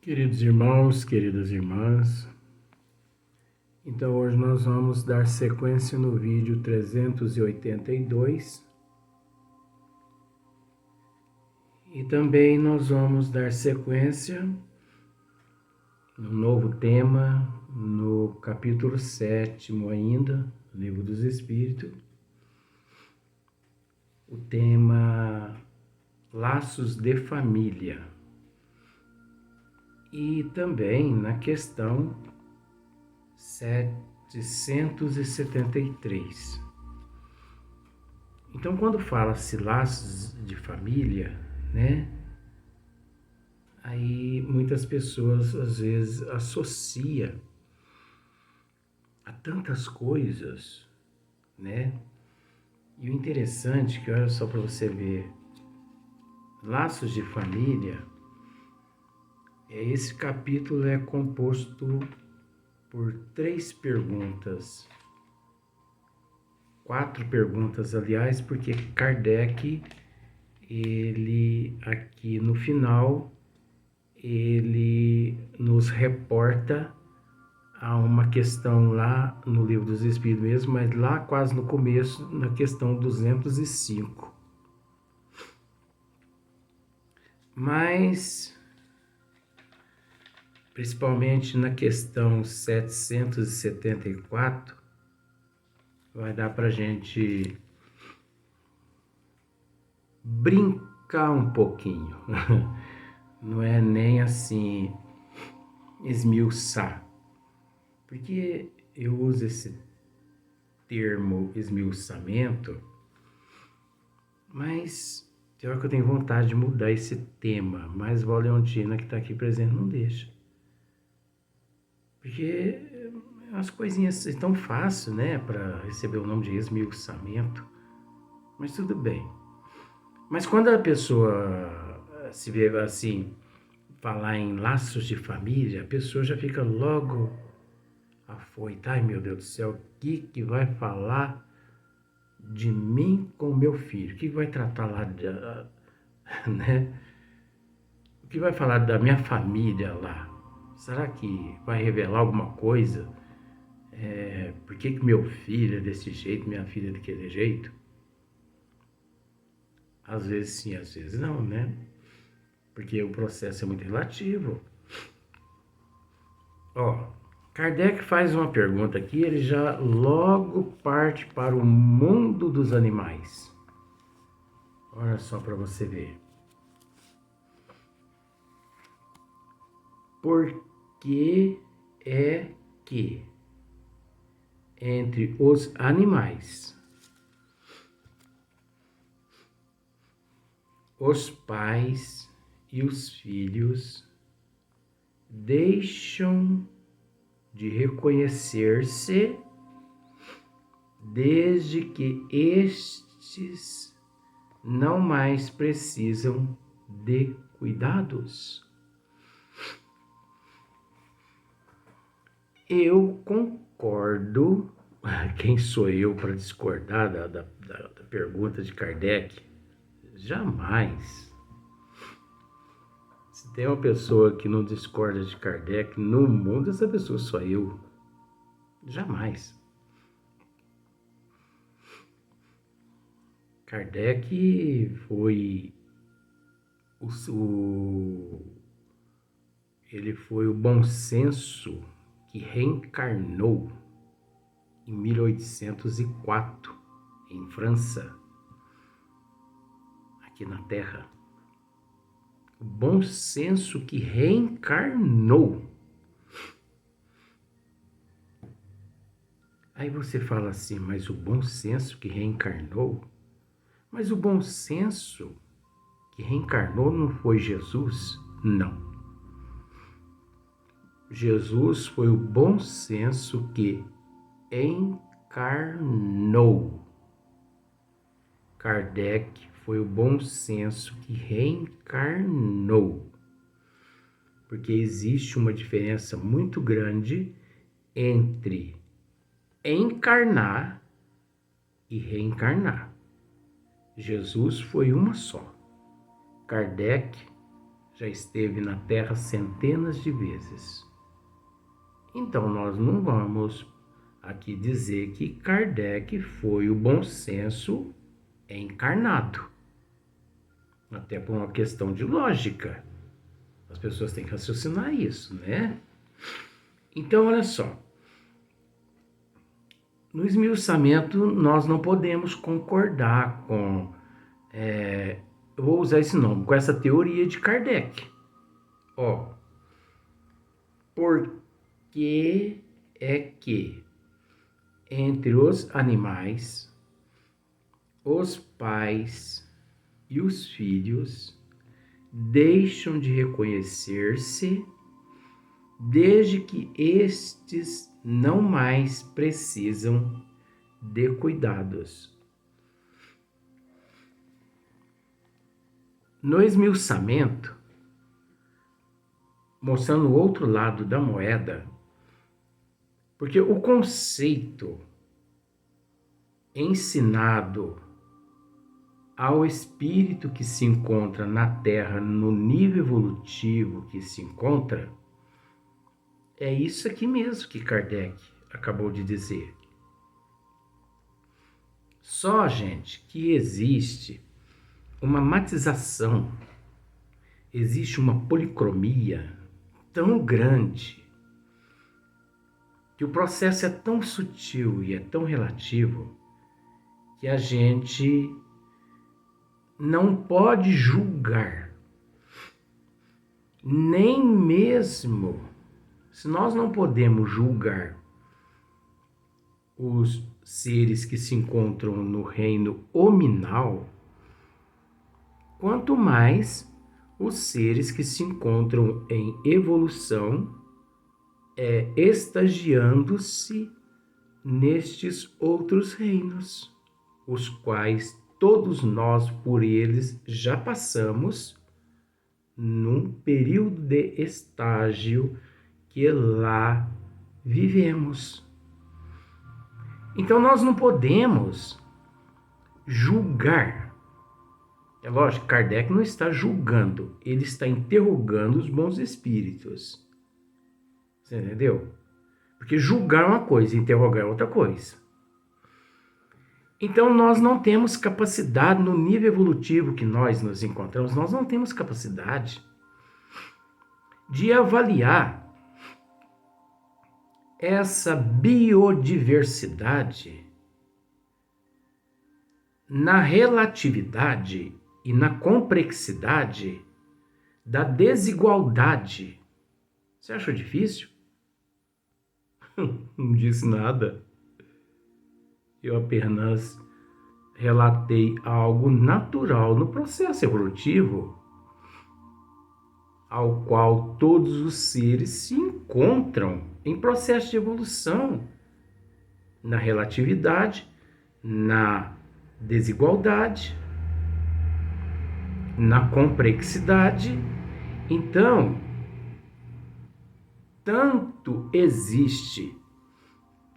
Queridos irmãos, queridas irmãs, então hoje nós vamos dar sequência no vídeo 382 e também nós vamos dar sequência no novo tema, no capítulo 7º ainda, Livro dos Espíritos, o tema Laços de Família. E também na questão 773. Então, quando fala-se laços de família, né? Aí muitas pessoas às vezes associam a tantas coisas, né? E o interessante é que, olha só para você ver, laços de família, esse capítulo é composto por 3 perguntas. 4 perguntas, aliás, porque Kardec, ele aqui no final, ele nos reporta a uma questão lá no Livro dos Espíritos mesmo, mas lá quase no começo, na questão 205. Mas, principalmente na questão 774, vai dar para a gente brincar um pouquinho. Não é nem assim esmiuçar. Porque eu uso esse termo esmiuçamento, mas tem hora que eu tenho vontade de mudar esse tema, mas Vó Leontina, que está aqui presente, não deixa. Porque as coisinhas tão fácil, né, para receber o nome de esmiuçamento, mas tudo bem. Mas quando a pessoa se vê assim, falar em laços de família, a pessoa já fica logo afoita. Ai, meu Deus do céu, o que vai falar de mim com meu filho? O que vai tratar lá, né? O que vai falar da minha família lá? Será que vai revelar alguma coisa? Por que meu filho é desse jeito, minha filha é daquele jeito? Às vezes sim, às vezes não, né? Porque o processo é muito relativo. Ó, Kardec faz uma pergunta aqui, ele já logo parte para o mundo dos animais. Olha só para você ver. Por que é que entre os animais, os pais e os filhos deixam de reconhecer-se desde que estes não mais precisam de cuidados? Eu concordo. Quem sou eu para discordar da pergunta de Kardec? Jamais. Se tem uma pessoa que não discorda de Kardec no mundo, essa pessoa sou eu. Jamais. Kardec foi ele foi o bom senso que reencarnou em 1804 em França, aqui na Terra. O bom senso que reencarnou. Aí você fala assim, mas o bom senso que reencarnou? Mas o bom senso que reencarnou não foi Jesus? Não. Jesus foi o bom senso que encarnou. Kardec foi o bom senso que reencarnou. Porque existe uma diferença muito grande entre encarnar e reencarnar. Jesus foi uma só. Kardec já esteve na Terra centenas de vezes. Então nós não vamos aqui dizer que Kardec foi o bom senso encarnado. Até por uma questão de lógica. As pessoas têm que raciocinar isso, né? Então, olha só. No esmiuçamento, nós não podemos concordar com... eu vou usar esse nome, com essa teoria de Kardec. Ó, por que é que entre os animais, os pais e os filhos deixam de reconhecer-se desde que estes não mais precisam de cuidados? No esmiuçamento, mostrando o outro lado da moeda, porque o conceito ensinado ao espírito que se encontra na Terra, no nível evolutivo que se encontra, é isso aqui mesmo que Kardec acabou de dizer. Só, gente, que existe uma matização, existe uma policromia tão grande, que o processo é tão sutil e é tão relativo, que a gente não pode julgar, nem mesmo, se nós não podemos julgar os seres que se encontram no reino hominal, quanto mais os seres que se encontram em evolução, estagiando-se nestes outros reinos, os quais todos nós por eles já passamos num período de estágio que lá vivemos. Então nós não podemos julgar. É lógico, Kardec não está julgando, ele está interrogando os bons espíritos. Você entendeu? Porque julgar é uma coisa, interrogar é outra coisa. Então nós não temos capacidade, no nível evolutivo que nós nos encontramos, nós não temos capacidade de avaliar essa biodiversidade na relatividade e na complexidade da desigualdade. Você achou difícil? Não disse nada. Eu apenas relatei algo natural no processo evolutivo, ao qual todos os seres se encontram em processo de evolução, na relatividade, na desigualdade, na complexidade. Então, tanto existe,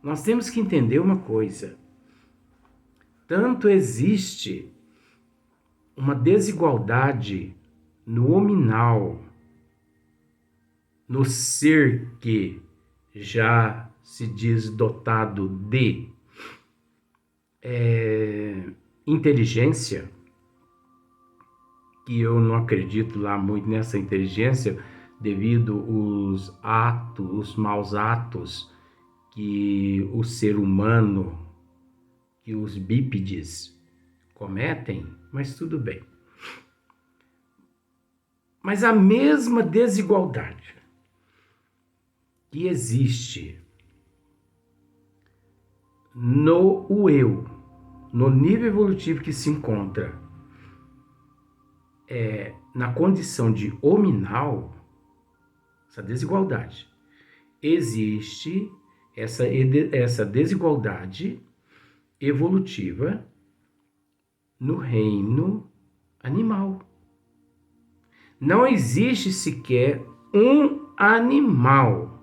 nós temos que entender uma coisa, tanto existe uma desigualdade no hominal, no ser que já se diz dotado de inteligência, que eu não acredito lá muito nessa inteligência, devido os maus atos que o ser humano, que os bípedes cometem, mas tudo bem. Mas a mesma desigualdade que existe no eu, no nível evolutivo que se encontra na condição de hominal, essa desigualdade, existe essa desigualdade evolutiva no reino animal. Não existe sequer um animal.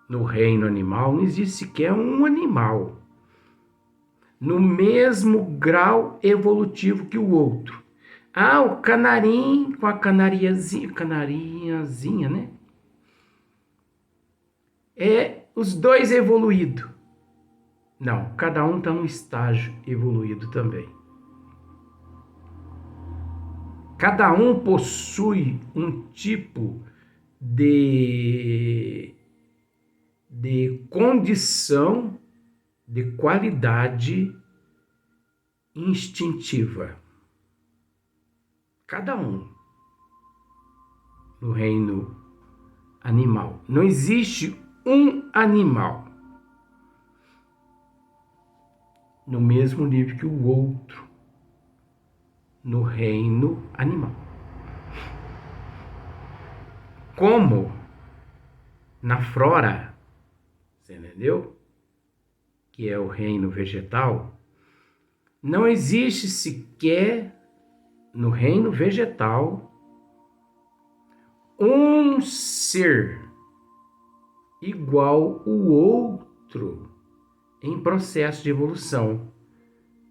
No reino animal não existe sequer um animal no mesmo grau evolutivo que o outro, Ah, o canarim com a canariazinha, né? Os dois evoluídos. Não, cada um está num estágio evoluído também. Cada um possui um tipo de condição, de qualidade instintiva. Cada um no reino animal. Não existe um animal no mesmo nível que o outro no reino animal. Como na flora, você entendeu? Que é o reino vegetal, não existe sequer no reino vegetal um ser igual o outro em processo de evolução,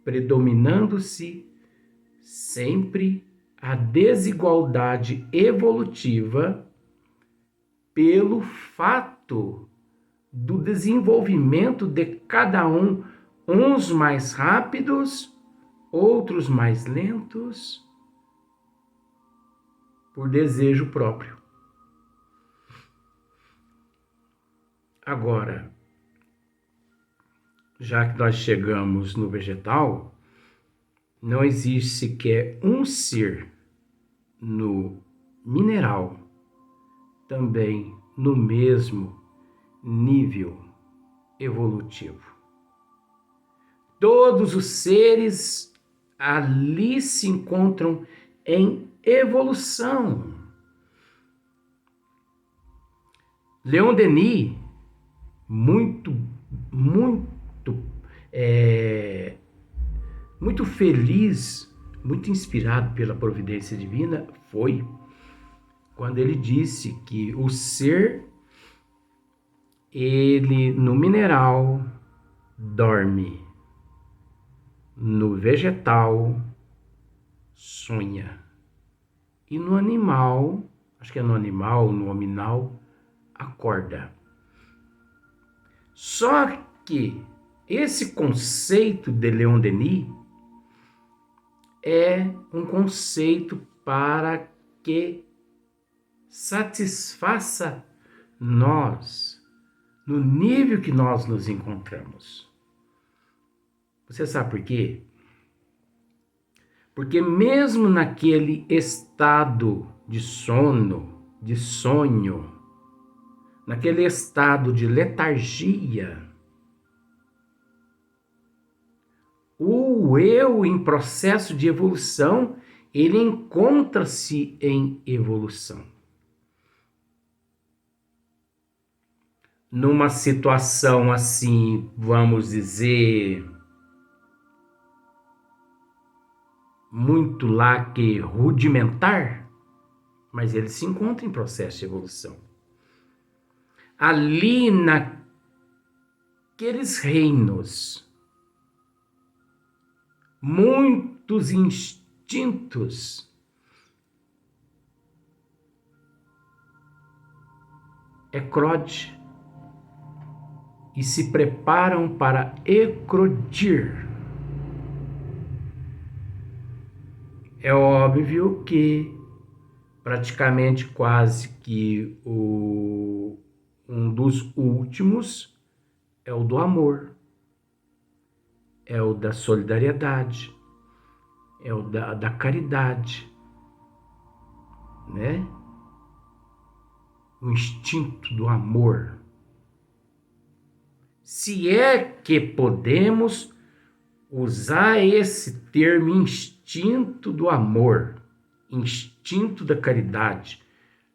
predominando-se sempre a desigualdade evolutiva pelo fato do desenvolvimento de cada um, uns mais rápidos, outros mais lentos, por desejo próprio. Agora, já que nós chegamos no vegetal, não existe sequer um ser no mineral também no mesmo nível evolutivo. Todos os seres ali se encontram em evolução. Leon Denis, muito feliz, muito inspirado pela providência divina, foi quando ele disse que o ser, ele no mineral dorme, no vegetal sonha, e no animal, acho que é no animal, no hominal, acorda. Só que esse conceito de Leon Denis é um conceito para que satisfaça nós, no nível que nós nos encontramos. Você sabe por quê? Porque mesmo naquele estado de sono, de sonho, naquele estado de letargia, o eu em processo de evolução, ele encontra-se em evolução. Numa situação assim, vamos dizer, muito lá que rudimentar, mas ele se encontra em processo de evolução. Ali naqueles reinos, muitos instintos eclodem e se preparam para eclodir. É óbvio que praticamente quase que um dos últimos é o do amor, é o da solidariedade, é o da caridade, né? O instinto do amor. Se é que podemos usar esse termo instinto do amor, instinto da caridade,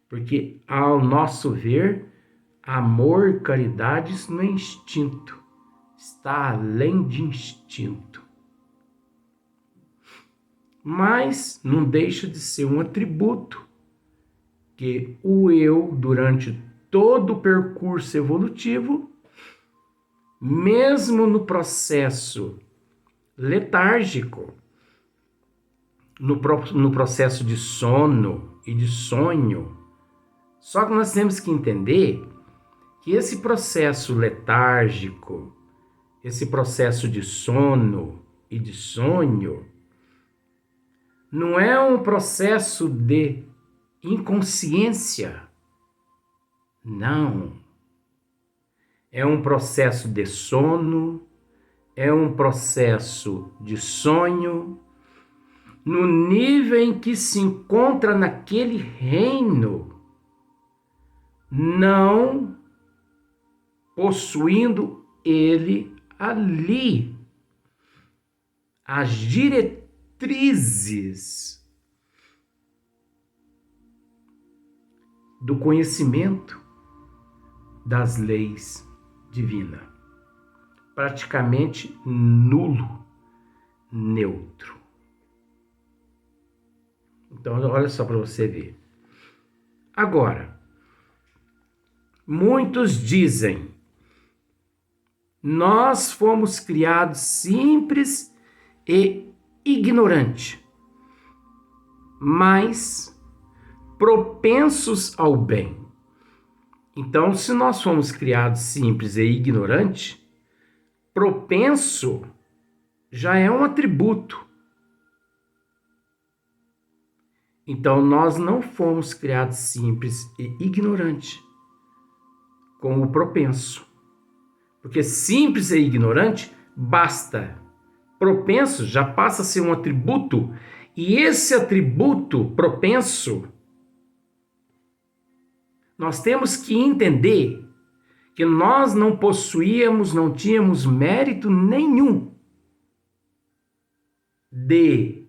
porque ao nosso ver, amor e caridade isso não é instinto, está além de instinto. Mas não deixa de ser um atributo que o eu, durante todo o percurso evolutivo, mesmo no processo letárgico, no processo de sono e de sonho. Só que nós temos que entender que esse processo letárgico, esse processo de sono e de sonho, não é um processo de inconsciência. Não. É um processo de sono, é um processo de sonho, no nível em que se encontra naquele reino, não possuindo ele ali as diretrizes do conhecimento das leis divinas. Praticamente nulo, neutro. Então, olha só para você ver. Agora, muitos dizem: nós fomos criados simples e ignorantes, mas propensos ao bem. Então, se nós fomos criados simples e ignorantes, propenso já é um atributo. Então, nós não fomos criados simples e ignorantes, como o propenso. Porque simples e ignorante basta. Propenso já passa a ser um atributo, e esse atributo propenso, nós temos que entender que nós não possuíamos, não tínhamos mérito nenhum de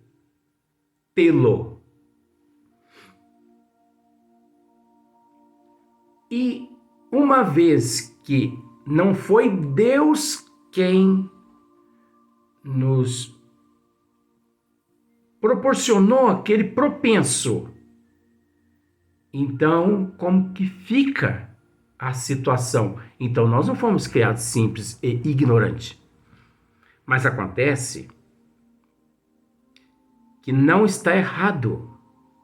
tê-lo. E uma vez que não foi Deus quem nos proporcionou aquele propenso, então como que fica a situação? Então nós não fomos criados simples e ignorantes. Mas acontece que não está errado,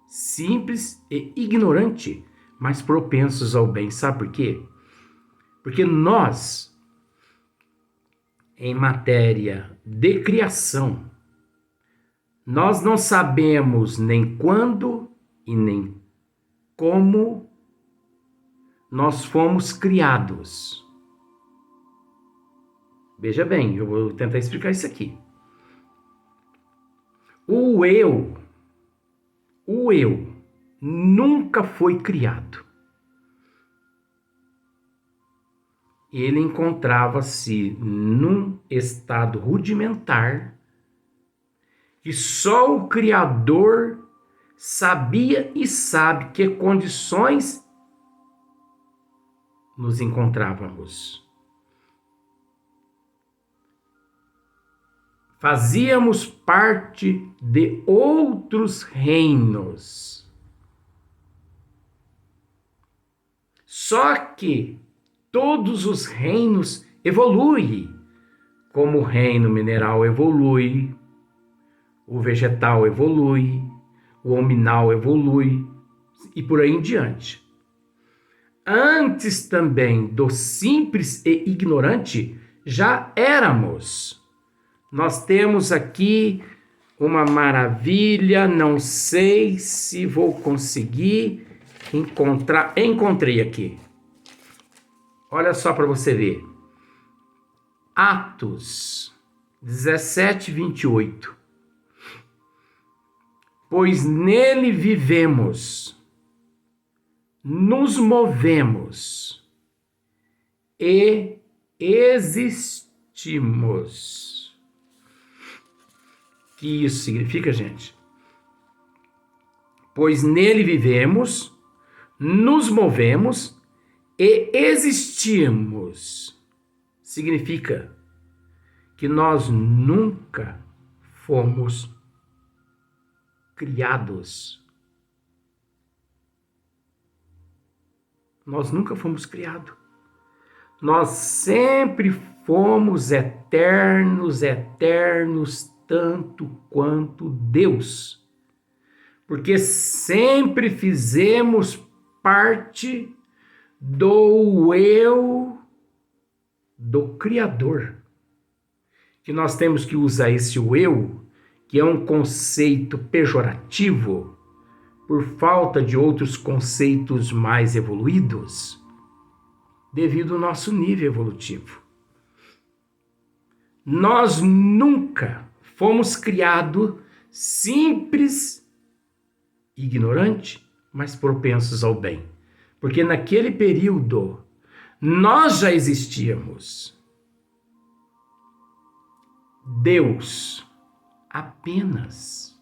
simples e ignorante, mas propensos ao bem. Sabe por quê? Porque nós, em matéria de criação, nós não sabemos nem quando e nem como nós fomos criados. Veja bem, eu vou tentar explicar isso aqui. O eu nunca foi criado. Ele encontrava-se num estado rudimentar que só o Criador sabia e sabe que condições nos encontrávamos. Fazíamos parte de outros reinos. Só que todos os reinos evoluem, como o reino mineral evolui, o vegetal evolui, o hominal evolui e por aí em diante. Antes também do simples e ignorante, já éramos. Nós temos aqui uma maravilha, não sei se vou conseguir encontrar. Encontrei aqui. Olha só para você ver. Atos 17, 28. Pois nele vivemos, nos movemos e existimos. O que isso significa, gente? Pois nele vivemos, nos movemos e existimos. Significa que nós nunca fomos criados. Nós nunca fomos criados. Nós sempre fomos eternos, tanto quanto Deus. porque sempre fizemos parte do eu do Criador. Que nós temos que usar esse eu, que é um conceito pejorativo, por falta de outros conceitos mais evoluídos, devido ao nosso nível evolutivo. Nós nunca fomos criados simples, ignorante, mas propensos ao bem. Porque naquele período nós já existíamos. Deus apenas,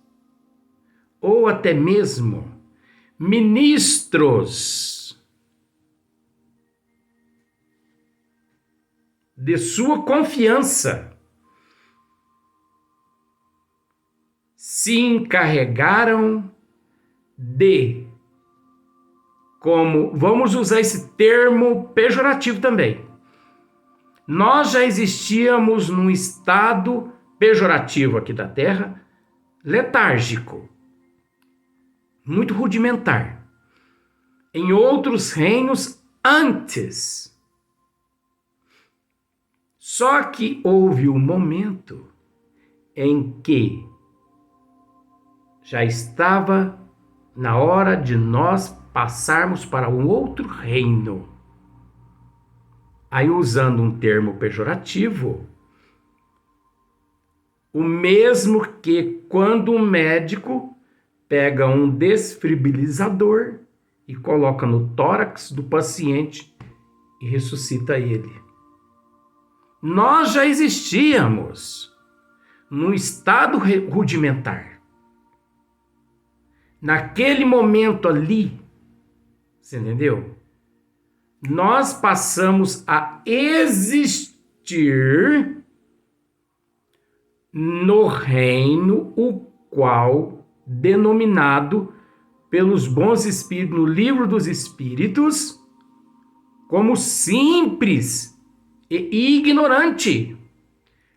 ou até mesmo ministros de sua confiança se encarregaram de, como vamos usar esse termo pejorativo também, nós já existíamos num estado pejorativo aqui da Terra, letárgico, muito rudimentar, em outros reinos antes. Só que houve um momento em que já estava na hora de nós passarmos para um outro reino. Aí, usando um termo pejorativo, o mesmo que quando um médico pega um desfibrilador e coloca no tórax do paciente e ressuscita ele. Nós já existíamos num estado rudimentar. Naquele momento ali, você entendeu? Nós passamos a existir no reino, o qual, denominado pelos bons espíritos no livro dos Espíritos, como simples e ignorante.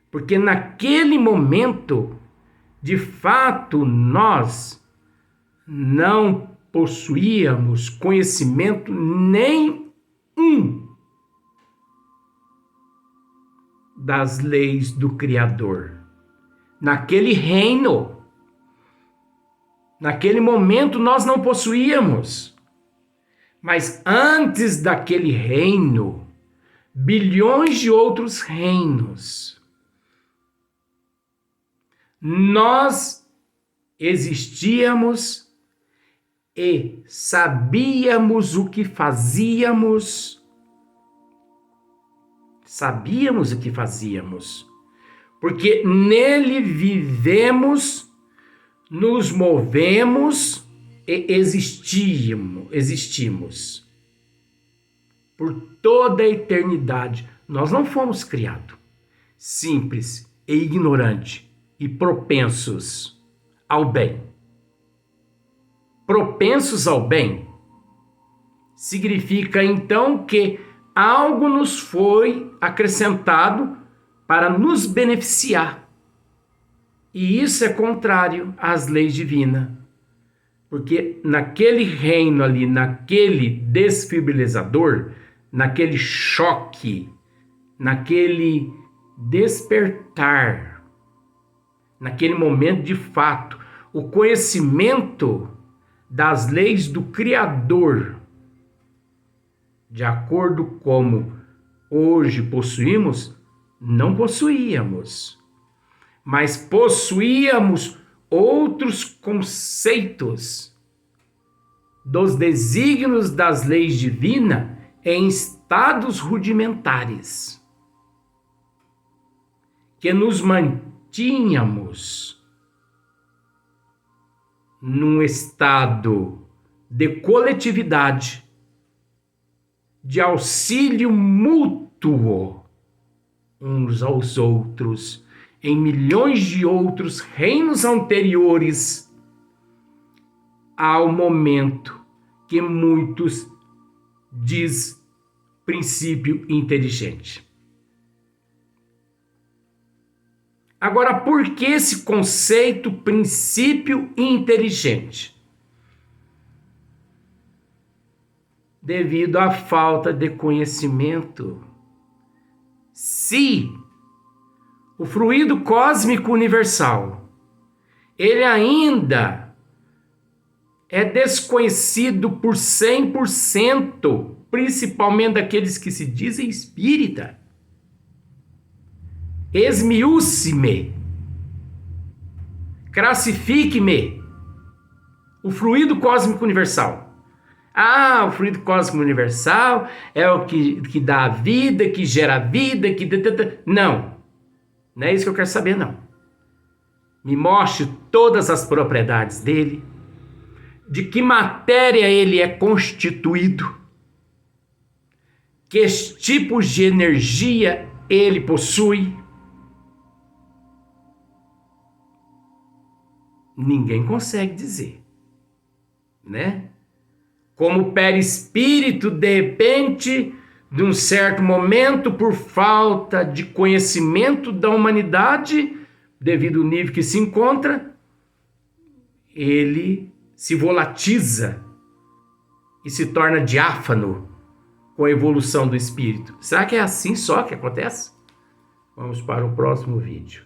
Porque naquele momento, de fato, nós não possuíamos conhecimento nenhum das leis do Criador. Naquele reino, naquele momento nós não possuíamos. Mas antes daquele reino, bilhões de outros reinos, nós existíamos e sabíamos o que fazíamos. Sabíamos o que fazíamos, porque nele vivemos, nos movemos e existimos por toda a eternidade. Nós não fomos criados simples e ignorante e propensos ao bem. Propensos ao bem significa então que algo nos foi acrescentado para nos beneficiar. E isso é contrário às leis divinas. Porque naquele reino ali, naquele desfibrilador, naquele choque, naquele despertar, naquele momento de fato, o conhecimento das leis do Criador, de acordo como hoje possuímos, não possuíamos, mas possuíamos outros conceitos dos desígnios das leis divinas em estados rudimentares, que nos mantínhamos num estado de coletividade, de auxílio mútuo uns aos outros, em milhões de outros reinos anteriores ao momento que muitos diz princípio inteligente. Agora, por que esse conceito princípio inteligente? devido à falta de conhecimento. Se o fluido cósmico universal, ele ainda é desconhecido por 100%, principalmente daqueles que se dizem espírita, esmiúce-me, classifique-me o fluido cósmico universal. Ah, o fluido cósmico universal é o que dá a vida, que gera a vida, que... Não, não é isso que eu quero saber, não. Me mostre todas as propriedades dele, de que matéria ele é constituído, que tipos de energia ele possui. Ninguém consegue dizer, né? Como perispírito, de repente, de um certo momento, por falta de conhecimento da humanidade, devido ao nível que se encontra, ele se volatiza e se torna diáfano com a evolução do espírito. Será que é assim só que acontece? Vamos para o próximo vídeo.